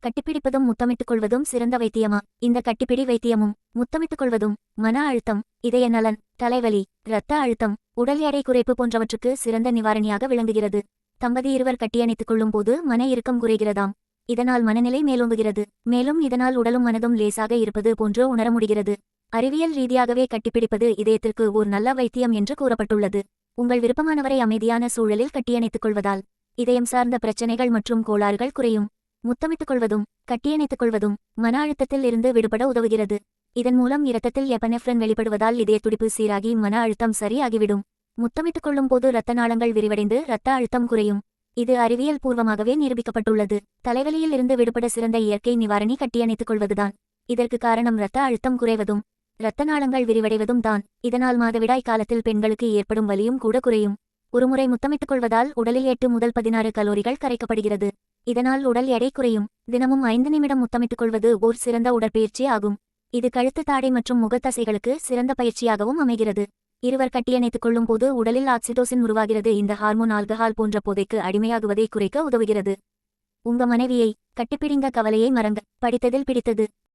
கட்டிப்பிடிப்பதும் முத்தமிட்டுக் கொள்வதும் சிறந்த வைத்தியமா? இந்த கட்டிப்பிடி வைத்தியமும் முத்தமிட்டுக் கொள்வதும் மன அழுத்தம், இதய நலன், தலைவலி, இரத்த அழுத்தம், உடல் எடை குறைப்பு போன்றவற்றுக்கு சிறந்த நிவாரணியாக விளங்குகிறது. தம்பதி இருவர் கட்டியணைத்துக் கொள்ளும் போது மன இறுக்கம் குறைகிறதாம். இதனால் மனநிலை மேலோங்குகிறது. மேலும் இதனால் உடலும் மனதும் லேசாக இருப்பது போன்று உணர முடிகிறது. அறிவியல் ரீதியாகவே கட்டிப்பிடிப்பது இதயத்திற்கு ஓர் நல்ல வைத்தியம் என்று கூறப்பட்டுள்ளது. உங்கள் விருப்பமானவரை அமைதியான சூழலில் கட்டியணைத்துக் கொள்வதால் இதயம் சார்ந்த பிரச்சனைகள் மற்றும் கோளாறுகள் குறையும். முத்தமிட்டுக் கொள்வதும் கட்டியணைத்துக் கொள்வதும் மன அழுத்தத்தில் இருந்து விடுபட உதவுகிறது. இதன் மூலம் இரத்தத்தில் எபனெஃப்ரின் வெளிப்படுவதால் இதய துடிப்பு சீராகி மன அழுத்தம் சரி ஆகிவிடும். முத்தமிட்டுக் கொள்ளும் போது இரத்த நாளங்கள் விரிவடைந்து இரத்த அழுத்தம் குறையும். இது அறிவியல் பூர்வமாகவே நிரூபிக்கப்பட்டுள்ளது. தலைவலியில் இருந்து விடுபட சிறந்த இயற்கை நிவாரணி கட்டியணைத்துக் கொள்வதுதான். இதற்கு காரணம் இரத்த அழுத்தம் குறைவதும் இரத்த நாளங்கள் விரிவடைவதும் தான். இதனால் மாதவிடாய் காலத்தில் பெண்களுக்கு ஏற்படும் வலியும் கூட குறையும். ஒருமுறை முத்தமிட்டுக் கொள்வதால் உடலில் 8 முதல் 16 கலோரிகள் கரைக்கப்படுகிறது. இதனால் உடல் எடை குறையும். தினமும் 5 நிமிடம் முத்தமிட்டுக் கொள்வது ஓர் சிறந்த உடற்பயிற்சி ஆகும். இது கழுத்து, தாடை மற்றும் முகத்தசைகளுக்கு சிறந்த பயிற்சியாகவும் அமைகிறது. இருவர் கட்டியணைத்துக் கொள்ளும் போது உடலில் ஆக்சிடோசின் உருவாகிறது. இந்த ஹார்மோன் ஆல்கஹால் போன்ற போதைக்கு அடிமையாகுவதை குறைக்க உதவுகிறது. உங்க மனைவியை கட்டிப்பிடிங்க, கவலையை மறங்க. படித்ததில் பிடித்தது.